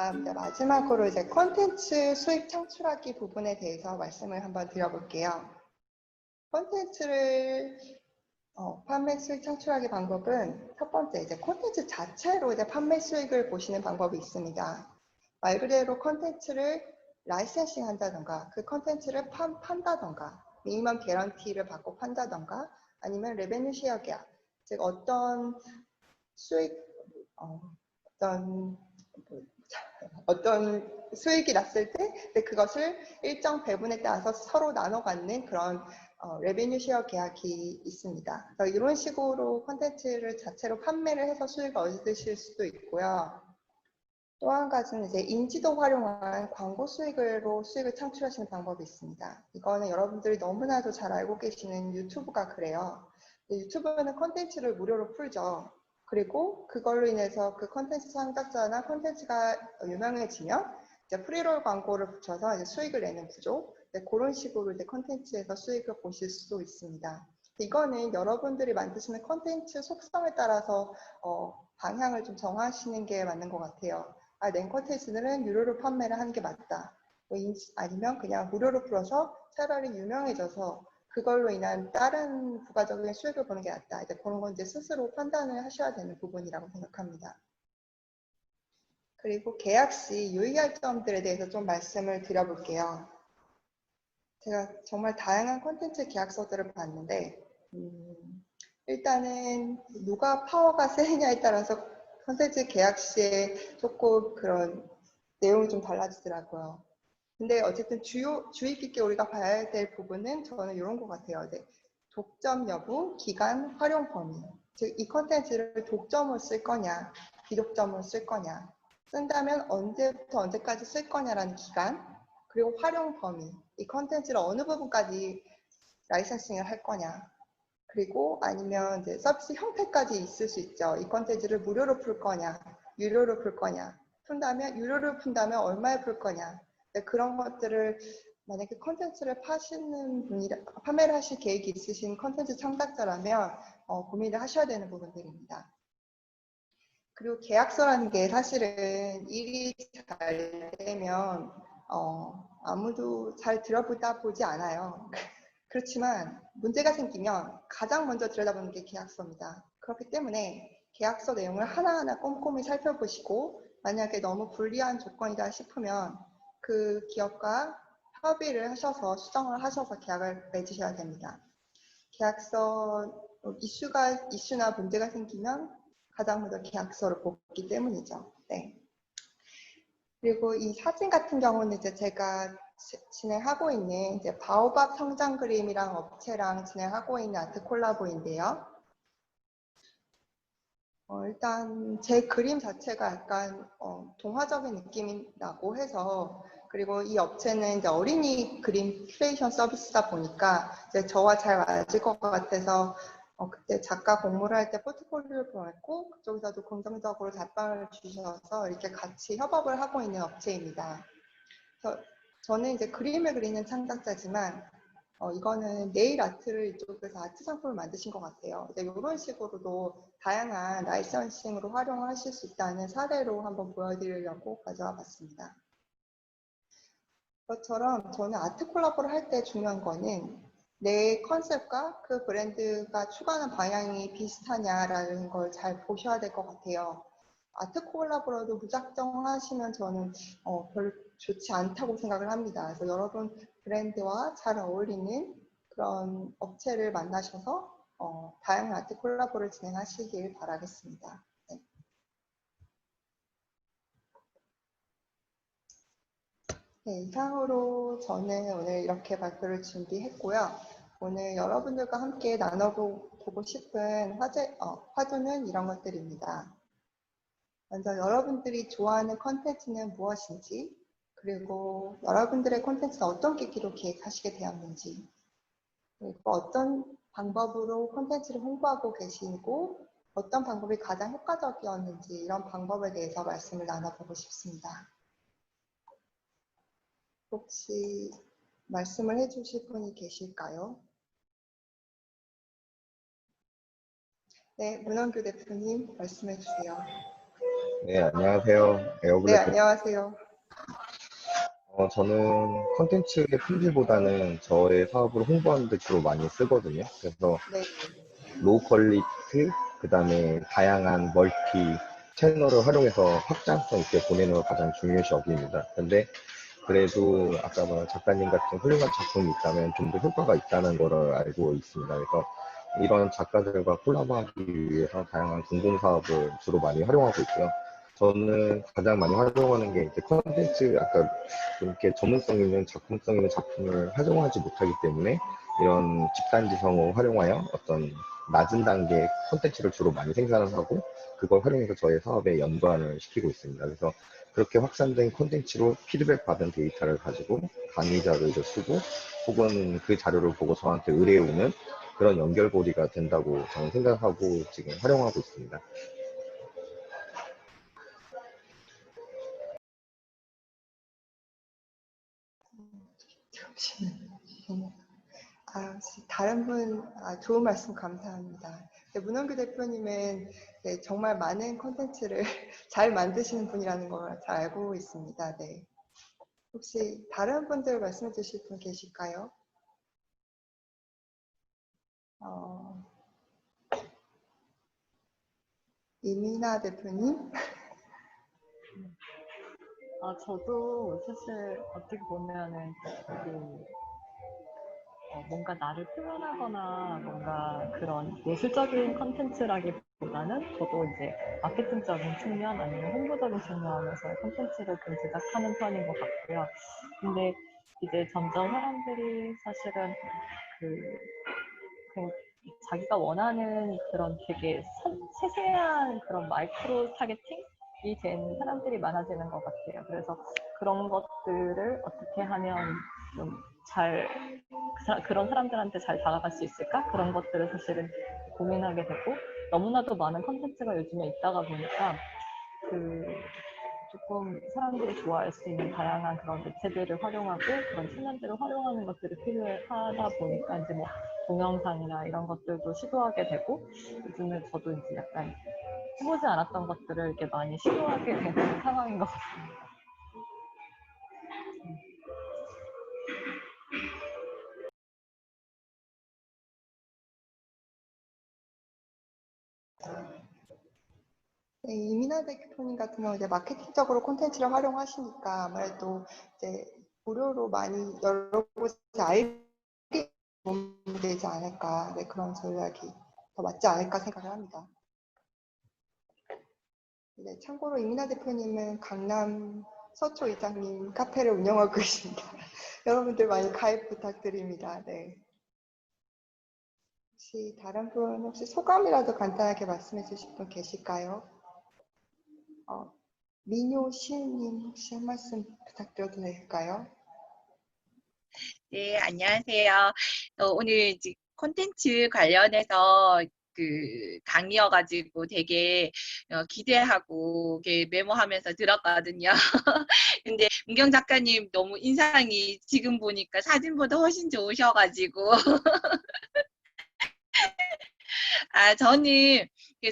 이제 마지막으로 이제 콘텐츠 수익 창출하기 부분에 대해서 말씀을 한번 드려볼게요. 콘텐츠를 판매 수익 창출하기 방법은 첫 번째 이제 콘텐츠 자체로 이제 판매 수익을 보시는 방법이 있습니다. 말 그대로 콘텐츠를 라이센싱 한다던가 그 콘텐츠를 판다던가 미니멈 개런티를 받고 판다던가 아니면 레베뉴 쉐어 계약, 즉 어떤 수익 어떤 수익이 났을 때 그것을 일정 배분에 따라서 서로 나눠 갖는 그런 레베뉴 쉐어 계약이 있습니다. 그래서 이런 식으로 콘텐츠를 자체로 판매를 해서 수익을 얻으실 수도 있고요. 또 한 가지는 이제 인지도 활용한 광고 수익으로 수익을 창출하시는 방법이 있습니다. 이거는 여러분들이 너무나도 잘 알고 계시는 유튜브가 그래요. 유튜브는 콘텐츠를 무료로 풀죠. 그리고 그걸로 인해서 그 콘텐츠 창작자나 콘텐츠가 유명해지면 이제 프리롤 광고를 붙여서 이제 수익을 내는 구조. 그런 식으로 이제 콘텐츠에서 수익을 보실 수도 있습니다. 이거는 여러분들이 만드시는 콘텐츠 속성에 따라서 방향을 좀 정하시는 게 맞는 것 같아요. 내 콘텐츠는 유료로 판매를 하는 게 맞다. 아니면 그냥 무료로 풀어서 차라리 유명해져서 그걸로 인한 다른 부가적인 수익을 보는 게 낫다. 이제 그런 건 이제 스스로 판단을 하셔야 되는 부분이라고 생각합니다. 그리고 계약 시 유의할 점들에 대해서 좀 말씀을 드려볼게요. 제가 정말 다양한 콘텐츠 계약서들을 봤는데 일단은 누가 파워가 세냐에 따라서 콘텐츠 계약 시에 조금 그런 내용이 좀 달라지더라고요. 근데 어쨌든 주의 깊게 우리가 봐야 될 부분은 저는 이런 것 같아요. 네. 독점 여부, 기간, 활용 범위. 즉, 이 콘텐츠를 독점으로 쓸 거냐, 비독점으로 쓸 거냐, 쓴다면 언제부터 언제까지 쓸 거냐라는 기간, 그리고 활용 범위. 이 콘텐츠를 어느 부분까지 라이선싱을 할 거냐, 그리고 아니면 이제 서비스 형태까지 있을 수 있죠. 이 콘텐츠를 무료로 풀 거냐, 유료로 풀 거냐, 유료로 푼다면 얼마에 풀 거냐. 그런 것들을 만약에 콘텐츠를 판매를 하실 계획이 있으신 콘텐츠 창작자라면 고민을 하셔야 되는 부분들입니다. 그리고 계약서라는 게 사실은 일이 잘 되면 아무도 잘 들여보다 보지 않아요. 그렇지만 문제가 생기면 가장 먼저 들여다보는 게 계약서입니다. 그렇기 때문에 계약서 내용을 하나하나 꼼꼼히 살펴보시고 만약에 너무 불리한 조건이다 싶으면 그 기업과 협의를 하셔서 수정을 하셔서 계약을 맺으셔야 됩니다. 계약서 이슈나 문제가 생기면 가장 먼저 계약서를 보기 때문이죠. 네. 그리고 이 사진 같은 경우는 이제 제가 진행하고 있는 이제 바오밥 성장 그림이랑 업체랑 진행하고 있는 아트 콜라보인데요. 일단 제 그림 자체가 약간 동화적인 느낌이 나고 해서, 그리고 이 업체는 이제 어린이 그림 큐레이션 서비스다 보니까 이제 저와 잘 맞을 것 같아서 그때 작가 공모를 할 때 포트폴리오를 보냈고 그쪽에서도 긍정적으로 답변을 주셔서 이렇게 같이 협업을 하고 있는 업체입니다. 그래서 저는 이제 그림을 그리는 창작자지만 이거는 네일 아트를 이쪽에서 아트 상품을 만드신 것 같아요. 이제 이런 식으로도 다양한 라이선싱으로 활용을 하실 수 있다는 사례로 한번 보여드리려고 가져와 봤습니다. 그것처럼 저는 아트 콜라보를 할 때 중요한 거는 내 컨셉과 그 브랜드가 추구하는 방향이 비슷하냐라는 걸 잘 보셔야 될 것 같아요. 아트 콜라보라도 무작정 하시면 저는 별로 좋지 않다고 생각을 합니다. 그래서 여러분 브랜드와 잘 어울리는 그런 업체를 만나셔서 다양한 아트 콜라보를 진행하시길 바라겠습니다. 네. 네, 이상으로 저는 오늘 이렇게 발표를 준비했고요. 오늘 여러분들과 함께 나눠보고 싶은 화두는 이런 것들입니다. 먼저 여러분들이 좋아하는 콘텐츠는 무엇인지, 그리고 여러분들의 콘텐츠는 어떤 계기로 기획하시게 되었는지, 그리고 어떤 방법으로 콘텐츠를 홍보하고 계시고 어떤 방법이 가장 효과적이었는지 이런 방법에 대해서 말씀을 나눠보고 싶습니다. 혹시 말씀을 해주실 분이 계실까요? 네, 문원규 대표님 말씀해 주세요. 네, 안녕하세요. 네, 에어블랙. 안녕하세요. 저는 컨텐츠의 품질보다는 저의 사업을 홍보하는 데 주로 많이 쓰거든요. 그래서 네, 로우 퀄리티, 그 다음에 다양한 멀티 채널을 활용해서 확장성 있게 보내는 걸 가장 중요시 여깁니다. 근데 그래도 아까 말한 작가님 같은 훌륭한 작품이 있다면 좀 더 효과가 있다는 거를 알고 있습니다. 그래서 이런 작가들과 콜라보하기 위해서 다양한 공공사업을 주로 많이 활용하고 있고요. 저는 가장 많이 활용하는 게 이제 컨텐츠, 아까 좀 이렇게 전문성 있는 작품성 있는 작품을 활용하지 못하기 때문에 이런 집단지성을 활용하여 어떤 낮은 단계 콘텐츠를 주로 많이 생산을 하고 그걸 활용해서 저의 사업에 연관을 시키고 있습니다. 그래서 그렇게 확산된 콘텐츠로 피드백 받은 데이터를 가지고 강의 자료를 쓰고 혹은 그 자료를 보고 저한테 의뢰오는 그런 연결고리가 된다고 저는 생각하고 지금 활용하고 있습니다. 잠시만요. 혹시 다른 분, 좋은 말씀 감사합니다. 네, 문원규 대표님은 네, 정말 많은 콘텐츠를 잘 만드시는 분이라는 걸 잘 알고 있습니다. 네. 혹시 다른 분들 말씀해 주실 분 계실까요? 어, 이민아 대표님? 저도 사실 어떻게 보면은 그 뭔가 나를 표현하거나 뭔가 그런 예술적인 컨텐츠라기보다는 저도 이제 마케팅적인 측면 아니면 홍보적인 측면에서 컨텐츠를 좀 제작하는 편인 것 같고요. 근데 이제 점점 사람들이 사실은 그, 그 자기가 원하는 그런 되게 세세한 그런 마이크로 타겟팅이 된 사람들이 많아지는 것 같아요. 그래서 그런 것들을 어떻게 하면 좀 잘, 그런 사람들한테 잘 다가갈 수 있을까? 그런 것들을 사실은 고민하게 되고, 너무나도 많은 컨텐츠가 요즘에 있다가 보니까, 그, 조금 사람들이 좋아할 수 있는 다양한 그런 매체들을 활용하고 그런 측면들을 활용하는 것들이 필요하다 보니까 이제 뭐 동영상이나 이런 것들도 시도하게 되고 요즘에 저도 이제 약간 해보지 않았던 것들을 이렇게 많이 시도하게 되는 상황인 것 같습니다. 네, 이민아 대표님 같은 경우 이제 마케팅적으로 콘텐츠를 활용하시니까 아무래도 이제 무료로 많이 여러 곳에 알게 되지 않을까, 네, 그런 전략이 더 맞지 않을까 생각을 합니다. 네, 참고로 이민아 대표님은 강남 서초 이장님 카페를 운영하고 계십니다. 여러분들 많이 가입 부탁드립니다. 네. 혹시 다른 분 혹시 소감이라도 간단하게 말씀해 주실 분 계실까요? 민요 시인님 혹시 한 말씀 부탁드려도 될까요? 네, 안녕하세요. 오늘 이제 콘텐츠 관련해서 강의여가지고 되게 기대하고 이렇게 메모하면서 들었거든요. 근데 문경 작가님 너무 인상이 지금 보니까 사진보다 훨씬 좋으셔가지고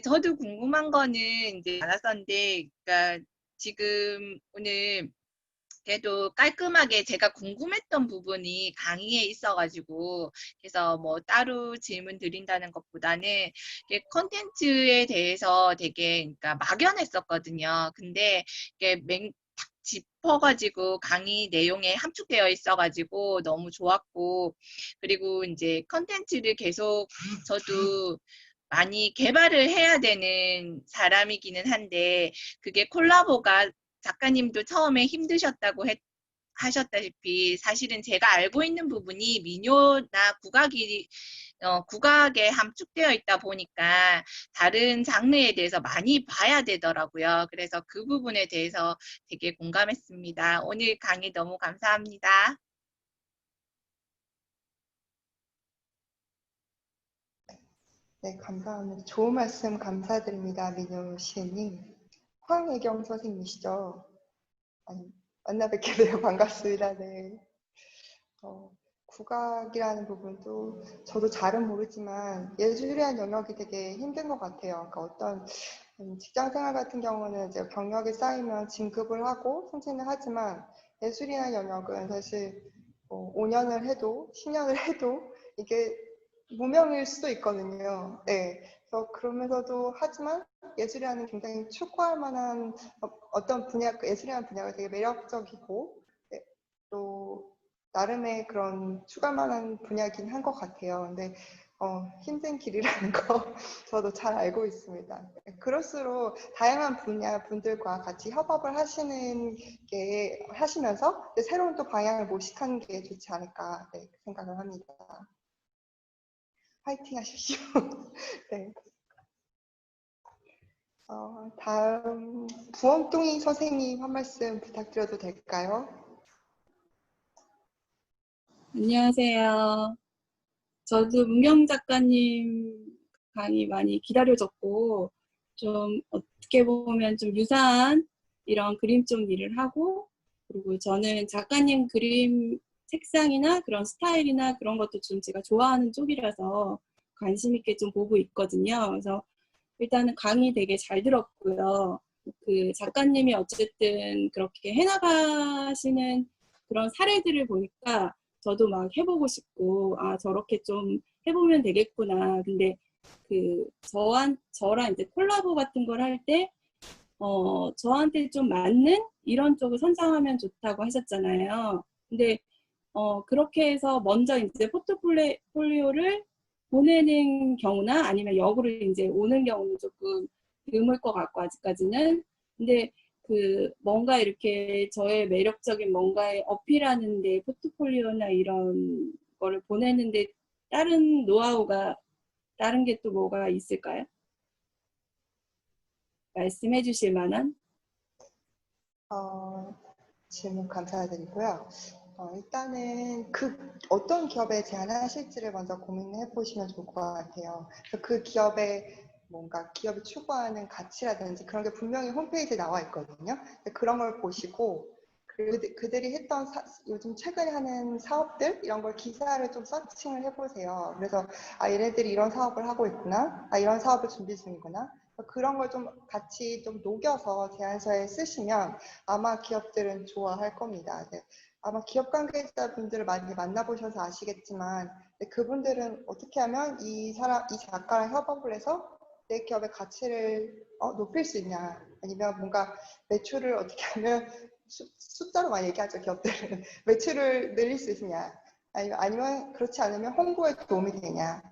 저도 궁금한 거는 이제 많았었는데, 그러니까 지금 오늘 그래도 깔끔하게 제가 궁금했던 부분이 강의에 있어가지고, 그래서 뭐 따로 질문 드린다는 것보다는 컨텐츠에 대해서 되게, 그러니까 막연했었거든요. 근데 이게 탁 짚어가지고 강의 내용에 함축되어 있어가지고 너무 좋았고, 그리고 이제 컨텐츠를 계속 저도 많이 개발을 해야 되는 사람이기는 한데, 그게 콜라보가 작가님도 처음에 힘드셨다고 하셨다시피 사실은 제가 알고 있는 부분이 민요나 국악에 함축되어 있다 보니까 다른 장르에 대해서 많이 봐야 되더라고요. 그래서 그 부분에 대해서 되게 공감했습니다. 오늘 강의 너무 감사합니다. 네, 감사합니다. 좋은 말씀 감사드립니다. 민요 시인님. 황혜경 선생님이시죠? 아니, 만나 뵙게 되어 반갑습니다. 네. 국악이라는 부분도 저도 잘은 모르지만 예술이라는 영역이 되게 힘든 것 같아요. 그러니까 어떤 직장 생활 같은 경우는 이제 경력이 쌓이면 진급을 하고 승진을 하지만 예술이나 영역은 사실 뭐 5년을 해도 10년을 해도 이게 무명일 수도 있거든요. 네. 그래서 그러면서도 하지만 예술이라는 굉장히 추구할 만한 어떤 분야, 예술이라는 분야가 되게 매력적이고 네, 또 나름의 그런 추구할 만한 분야긴 한 것 같아요. 근데 힘든 길이라는 거 저도 잘 알고 있습니다. 그럴수록 다양한 분야 분들과 같이 협업을 하시면서 새로운 또 방향을 모색하는 게 좋지 않을까 네, 생각을 합니다. 파이팅 하십시오. 네. 다음 부엉뚱이 선생님 한 말씀 부탁드려도 될까요? 안녕하세요. 저도 문경 작가님 강의 많이 기다려졌고, 좀 어떻게 보면 좀 유사한 이런 그림 쪽 일을 하고, 그리고 저는 작가님 그림 색상이나 그런 스타일이나 그런 것도 좀 제가 좋아하는 쪽이라서 관심 있게 좀 보고 있거든요. 그래서 일단은 강의 되게 잘 들었고요. 그 작가님이 어쨌든 그렇게 해나가시는 그런 사례들을 보니까 저도 막 해보고 싶고, 아, 저렇게 좀 해보면 되겠구나. 근데 저랑 이제 콜라보 같은 걸 할 때, 저한테 좀 맞는 이런 쪽을 선정하면 좋다고 하셨잖아요. 근데, 그렇게 해서 먼저 이제 포트폴리오를 보내는 경우나 아니면 역으로 이제 오는 경우는 조금 드물 것 같고, 아직까지는. 근데 뭔가 이렇게 저의 매력적인 뭔가에 어필하는데 포트폴리오나 이런 거를 보내는데 다른 노하우가 다른 게 또 뭐가 있을까요? 말씀해 주실 만한? 질문 감사드리고요. 일단은 어떤 기업에 제안하실지를 먼저 고민해 보시면 좋을 것 같아요. 그래서 그 기업의 뭔가 기업이 추구하는 가치라든지 그런 게 분명히 홈페이지에 나와 있거든요. 그런 걸 보시고 그리고 그들이 했던 요즘 최근에 하는 사업들 이런 걸 기사를 좀 서칭을 해보세요. 그래서 얘네들이 이런 사업을 하고 있구나, 이런 사업을 준비 중이구나. 그런 걸 좀 같이 좀 녹여서 제안서에 쓰시면 아마 기업들은 좋아할 겁니다. 네. 아마 기업 관계자분들을 많이 만나보셔서 아시겠지만 그분들은 어떻게 하면 이 작가랑 협업을 해서 내 기업의 가치를 높일 수 있냐, 아니면 뭔가 매출을 어떻게 하면 숫자로 많이 얘기하죠. 기업들은 매출을 늘릴 수 있냐, 아니면 그렇지 않으면 홍보에 도움이 되냐.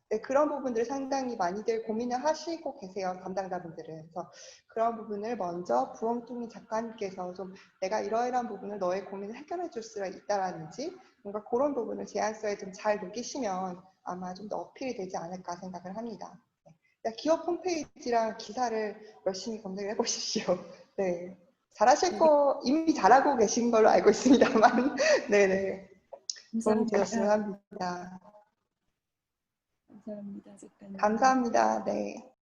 네, 그런 부분들을 상당히 많이들 고민을 하시고 계세요, 담당자분들은. 그래서 그런 부분을 먼저 부엉뚱이 작가님께서 좀 내가 이러이러한 부분을 너의 고민을 해결해 줄 수 있다라든지 뭔가 그런 부분을 제안서에 좀 잘 녹이시면 아마 좀 더 어필이 되지 않을까 생각을 합니다. 네. 기업 홈페이지랑 기사를 열심히 검색을 해보십시오. 네. 잘하실 거 이미 잘하고 계신 걸로 알고 있습니다만 네네. 도움이 되셨으면 합니다. 감사합니다, 작가님. 감사합니다. 네.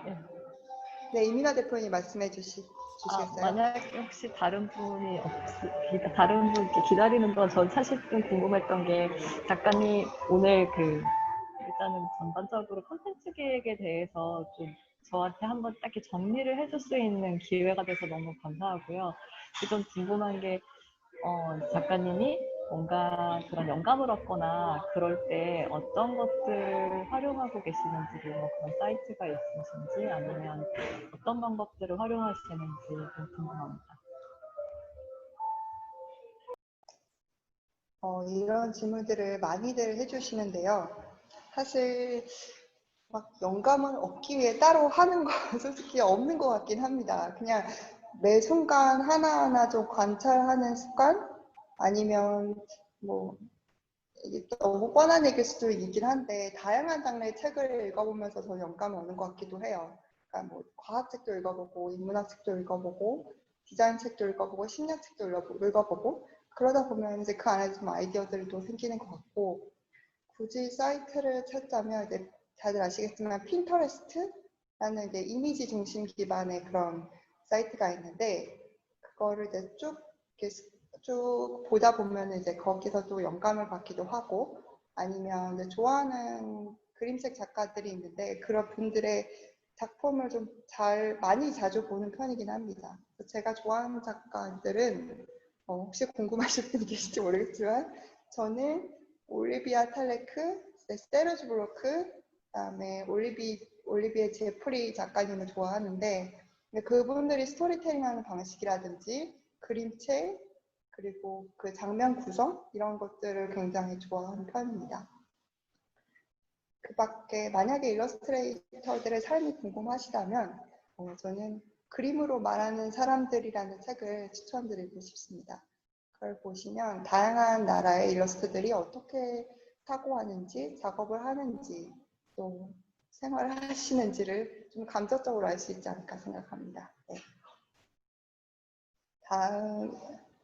예. 네, 이민아 대표님 말씀해 주시겠어요? 만약에 혹시 다른 분이 다른 분께 기다리는 동안 전 사실 좀 궁금했던 게 작가님 오늘 일단은 전반적으로 콘텐츠 계획에 대해서 좀 저한테 한번 딱 이렇게 정리를 해줄 수 있는 기회가 돼서 너무 감사하고요. 좀 궁금한 게 작가님이 뭔가 그런 영감을 얻거나 그럴 때 어떤 것들을 활용하고 계시는지, 뭐 그런 사이트가 있으신지 아니면 어떤 방법들을 활용하시는지 좀 궁금합니다. 이런 질문들을 많이들 해주시는데요. 사실 막 영감을 얻기 위해 따로 하는 건 솔직히 없는 것 같긴 합니다. 그냥 매 순간 하나하나 좀 관찰하는 습관? 아니면 뭐 이게 너무 뻔한 얘기일 수도 있긴 한데 다양한 장르의 책을 읽어보면서 저는 영감을 얻는 것 같기도 해요. 그러니까 뭐 과학책도 읽어보고 인문학책도 읽어보고 디자인 책도 읽어보고 심리학 책도 읽어보고 그러다 보면 이제 그 안에서 좀 아이디어들도 생기는 것 같고 굳이 사이트를 찾자면 이제 다들 아시겠지만 핀터레스트라는 이제 이미지 중심 기반의 그런 사이트가 있는데 그거를 이제 이렇게 쭉 보다 보면 이제 거기서 또 영감을 받기도 하고 아니면 이제 좋아하는 그림책 작가들이 있는데 그런 분들의 작품을 좀 많이 자주 보는 편이긴 합니다. 제가 좋아하는 작가들은 혹시 궁금하신 분이 계실지 모르겠지만 저는 올리비아 탈레크, 스테르즈 브로크, 그다음에 올리비에 제프리 작가님을 좋아하는데 그분들이 스토리텔링하는 방식이라든지 그림체 그리고 그 장면 구성 이런 것들을 굉장히 좋아하는 편입니다. 그 밖에 만약에 일러스트레이터들의 삶이 궁금하시다면 저는 그림으로 말하는 사람들이라는 책을 추천드리고 싶습니다. 그걸 보시면 다양한 나라의 일러스트들이 어떻게 사고하는지, 작업을 하는지, 또 생활을 하시는지를 좀 감정적으로 알 수 있지 않을까 생각합니다. 네. 다음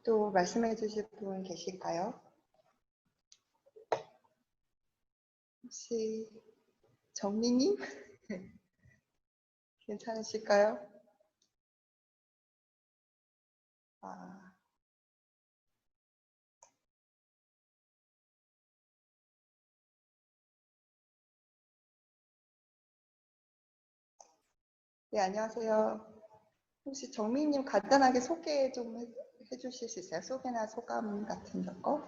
또 말씀해 주실 분 계실까요? 혹시 정민님? 괜찮으실까요? 아, 네, 안녕하세요. 혹시 정민님 간단하게 소개 좀 해주실 수 있어요? 소개나 소감 같은 거?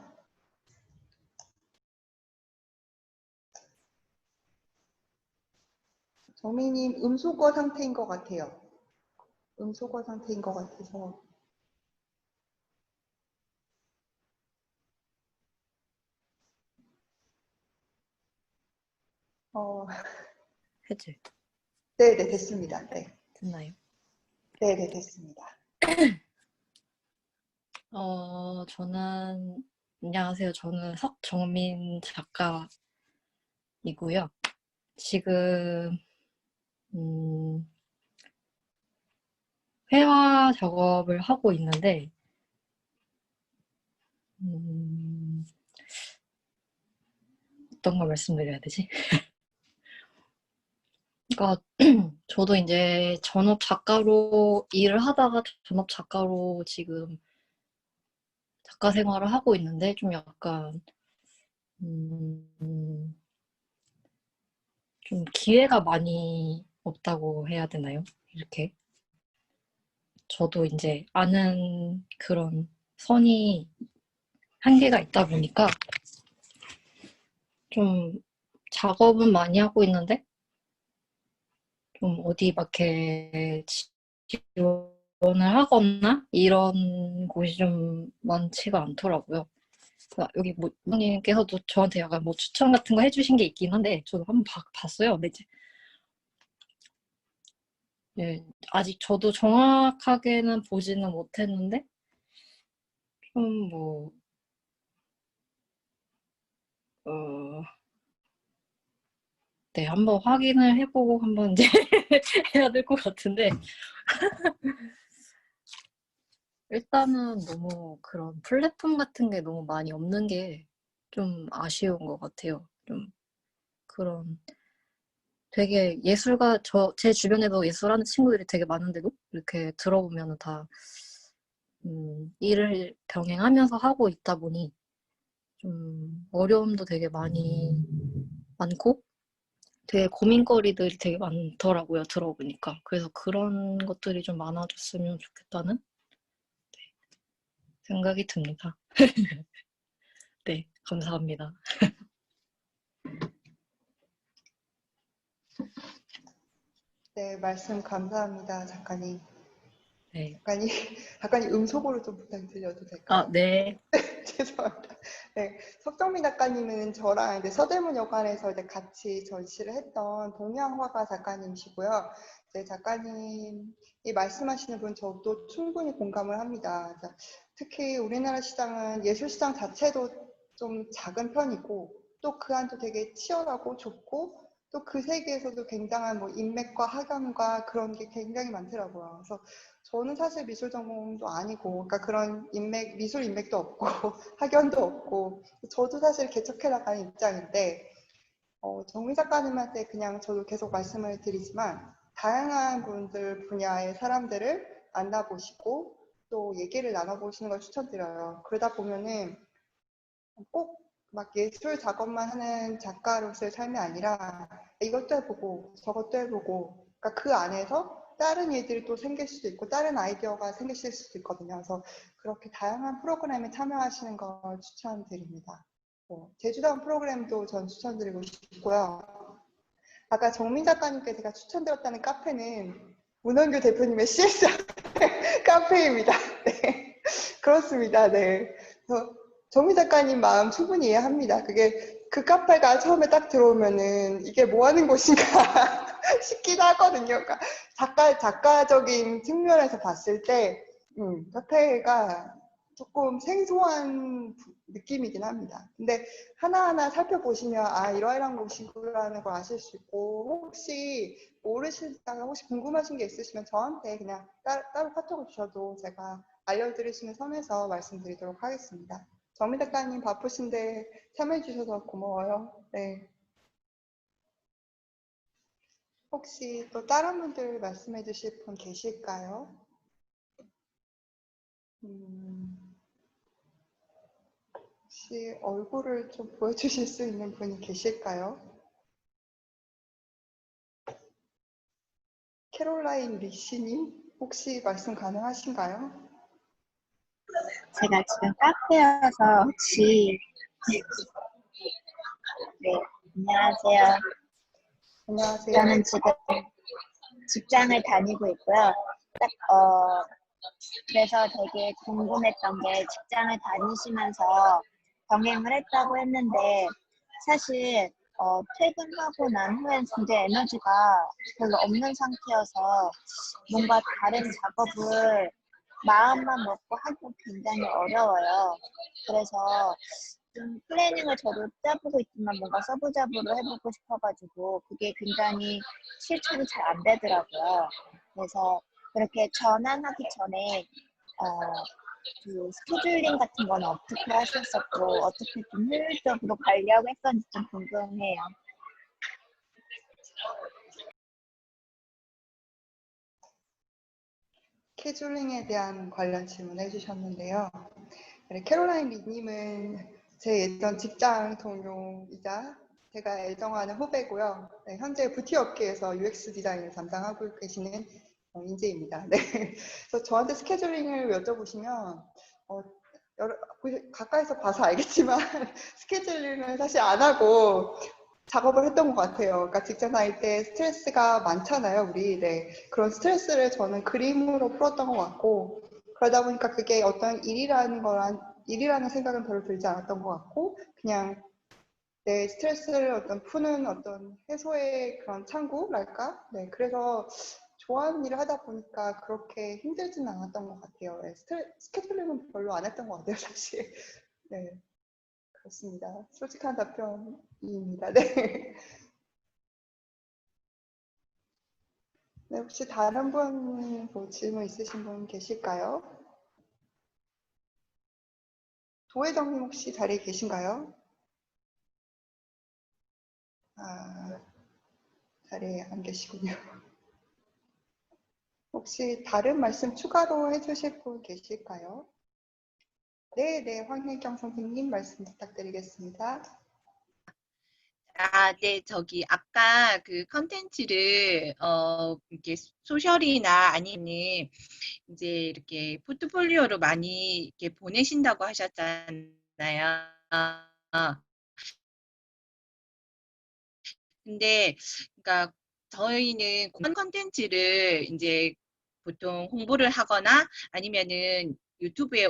정민님 음소거 상태인 것 같아요. 음소거 상태인 것 같아서. 해제 네네, 됐습니다. 네. 됐나요? 네네, 됐습니다. 안녕하세요. 저는 석정민 작가이고요. 지금, 회화 작업을 하고 있는데, 어떤 걸 말씀드려야 되지? 그러니까, 저도 이제 전업 작가로 일을 하다가 전업 작가로 지금 작가 생활을 하고 있는데, 좀 약간, 좀 기회가 많이 없다고 해야 되나요? 이렇게. 저도 이제 아는 그런 선이 한계가 있다 보니까 좀 작업은 많이 하고 있는데 좀 어디 밖에 지원을 하거나 이런 곳이 좀 많지가 않더라고요. 여기 뭐 부모님께서도 저한테 약간 뭐 추천 같은 거 해주신 게 있긴 한데 저도 한번 봤어요. 근데 이제 예, 아직 저도 정확하게는 보지는 못했는데 좀 뭐 네, 한번 확인을 해보고 한번 이제 해야 될 것 같은데 일단은 너무 그런 플랫폼 같은 게 너무 많이 없는 게 좀 아쉬운 것 같아요. 좀 그런 되게 제 주변에도 예술하는 친구들이 되게 많은데도 이렇게 들어보면 다 일을 병행하면서 하고 있다 보니 좀 어려움도 되게 많고 되게 고민거리들이 되게 많더라고요. 들어보니까. 그래서 그런 것들이 좀 많아졌으면 좋겠다는 생각이 듭니다. 네, 감사합니다. 네, 말씀 감사합니다, 작가님. 네. 작가님 음소거로 좀 부탁드려도 될까요? 네. 죄송합니다. 네, 석정민 작가님은 저랑 이제 서대문 여관에서 이제 같이 전시를 했던 동양화가 작가님이시고요. 이제 작가님이 말씀하시는 분 저도 충분히 공감을 합니다. 특히 우리나라 시장은 예술 시장 자체도 좀 작은 편이고 또 그 안도 되게 치열하고 좁고 또 그 세계에서도 굉장한 뭐 인맥과 학연과 그런 게 굉장히 많더라고요. 그래서 저는 사실 미술 전공도 아니고, 그러니까 그런 미술 인맥도 없고, 학연도 없고, 저도 사실 개척해 나가는 입장인데, 정민 작가님한테 그냥 저도 계속 말씀을 드리지만, 다양한 분야의 사람들을 만나보시고, 또 얘기를 나눠보시는 걸 추천드려요. 그러다 보면은 꼭 막 예술 작업만 하는 작가로서의 삶이 아니라 이것도 해보고 저것도 해보고, 그러니까 그 안에서 다른 일들이 또 생길 수도 있고 다른 아이디어가 생기실 수도 있거든요. 그래서 그렇게 다양한 프로그램에 참여하시는 걸 추천드립니다. 제주다운 프로그램도 전 추천드리고 싶고요. 아까 정민 작가님께 제가 추천드렸다는 카페는 문원규 대표님의 CSR 카페입니다. 네, 그렇습니다. 네. 그래서 정민 작가님 마음 충분히 이해합니다. 그게 그 카페가 처음에 딱 들어오면은 이게 뭐 하는 곳인가 싶기도 하거든요. 그러니까 작가적인 측면에서 봤을 때 카페가 조금 생소한 느낌이긴 합니다. 근데 하나하나 살펴보시면 아 이러이러한 곳이구나라는 걸 아실 수 있고, 혹시 모르시다가 혹시 궁금하신 게 있으시면 저한테 그냥 따로 카톡을 주셔도 제가 알려드릴 수 있는 선에서 말씀드리도록 하겠습니다. 정민 작가님 바쁘신데 참여해주셔서 고마워요. 네. 혹시 또 다른 분들 말씀해 주실 분 계실까요? 혹시 얼굴을 좀 보여주실 수 있는 분이 계실까요? 캐롤라인 리시님 혹시 말씀 가능하신가요? 제가 지금 카페여서 혹시 네, 안녕하세요. 안녕하세요. 저는 지금 직장을 다니고 있고요. 그래서 되게 궁금했던 게 직장을 다니시면서 병행을 했다고 했는데 사실 퇴근하고 난 후엔 굉장히 에너지가 별로 없는 상태여서 뭔가 다른 작업을 마음만 먹고 하기 굉장히 어려워요. 그래서 좀 플래닝을 저도 짜보고 있지만 뭔가 서브잡으로 해보고 싶어가지고 그게 굉장히 실천이 잘 안 되더라고요. 그래서 그렇게 전환하기 전에 그 스케줄링 같은 건 어떻게 하셨었고 어떻게 좀 효율적으로 관리하고 했었는지 좀 궁금해요. 캐줄링에 대한 관련 질문 해주셨는데요. 네, 캐롤라인 리님은 제 예전 직장 동료이자 제가 애정하는 후배고요. 네, 현재 뷰티 업계에서 UX 디자인을 담당하고 계시는 인재입니다. 네, 그래서 저한테 스케줄링을 여쭤보시면 가까이서 봐서 알겠지만 스케줄링을 사실 안 하고 작업을 했던 것 같아요. 그러니까 직장 다닐 때 스트레스가 많잖아요, 우리. 네, 그런 스트레스를 저는 그림으로 풀었던 것 같고, 그러다 보니까 그게 어떤 일이라는 생각은 별로 들지 않았던 것 같고, 그냥 내 스트레스를 푸는 해소의 그런 창구랄까? 네, 그래서 좋아하는 일을 하다 보니까 그렇게 힘들지는 않았던 것 같아요. 네, 스케줄링은 별로 안 했던 것 같아요, 사실. 네, 그렇습니다. 솔직한 답변입니다. 네. 네, 혹시 다른 분 질문 있으신 분 계실까요? 도혜정님 혹시 자리에 계신가요? 아, 자리에 안 계시군요. 혹시 다른 말씀 추가로 해주실 분 계실까요? 네, 황혜경 선생님 말씀 부탁드리겠습니다. 네, 아까 그 컨텐츠를, 이렇게 소셜이나 아니면 이제 이렇게 포트폴리오로 많이 이렇게 보내신다고 하셨잖아요. 근데, 그러니까 저희는 공연 컨텐츠를 이제 보통 홍보를 하거나 아니면은 유튜브에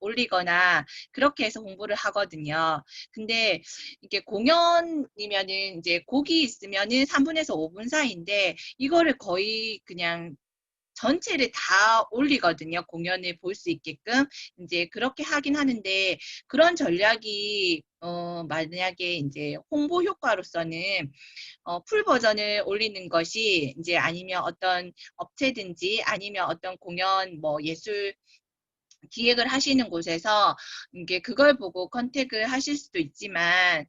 올리거나 그렇게 해서 홍보를 하거든요. 근데 이게 공연이면은 이제 곡이 있으면은 3분에서 5분 사이인데 이거를 거의 그냥 전체를 다 올리거든요. 공연을 볼 수 있게끔. 이제 그렇게 하긴 하는데 그런 전략이 만약에 이제 홍보 효과로서는 풀 버전을 올리는 것이 이제 아니면 어떤 업체든지 아니면 어떤 공연 뭐 예술 기획을 하시는 곳에서 이게 그걸 보고 컨택을 하실 수도 있지만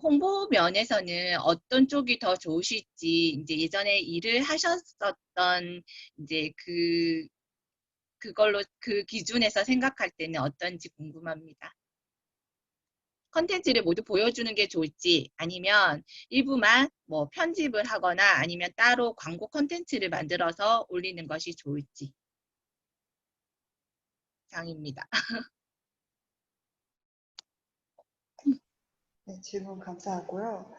홍보 면에서는 어떤 쪽이 더 좋으실지 이제 예전에 일을 하셨었던 이제 그 그걸로 그 기준에서 생각할 때는 어떤지 궁금합니다. 컨텐츠를 모두 보여주는 게 좋을지 아니면 일부만 뭐 편집을 하거나 아니면 따로 광고 컨텐츠를 만들어서 올리는 것이 좋을지 장입니다. 네, 질문 감사하고요.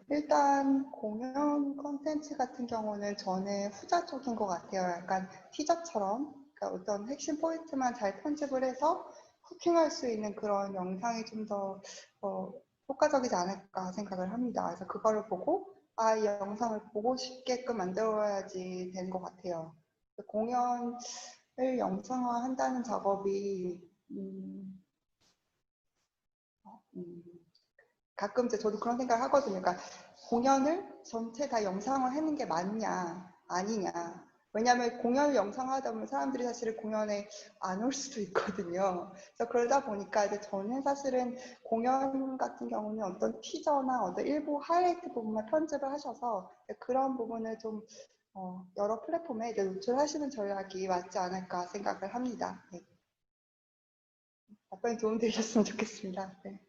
일단 공연 컨텐츠 같은 경우는 저는 후자적인 것 같아요. 약간 티저처럼 그러니까 어떤 핵심 포인트만 잘 편집을 해서 후킹할 수 있는 그런 영상이 좀 더 효과적이지 않을까 생각을 합니다. 그래서 그거를 보고 이 영상을 보고 싶게끔 만들어야지 되는 것 같아요. 공연을 영상화한다는 작업이 가끔 이제 저도 그런 생각을 하거든요. 그러니까 공연을 전체 다 영상을 하는 게 맞냐, 아니냐. 왜냐하면 공연을 영상하다 보면 사람들이 사실은 공연에 안 올 수도 있거든요. 그래서 그러다 보니까 이제 저는 사실은 공연 같은 경우는 어떤 티저나 어떤 일부 하이라이트 부분만 편집을 하셔서 그런 부분을 좀 여러 플랫폼에 이제 노출하시는 전략이 맞지 않을까 생각을 합니다. 네. 답변이 도움되셨으면 좋겠습니다. 네.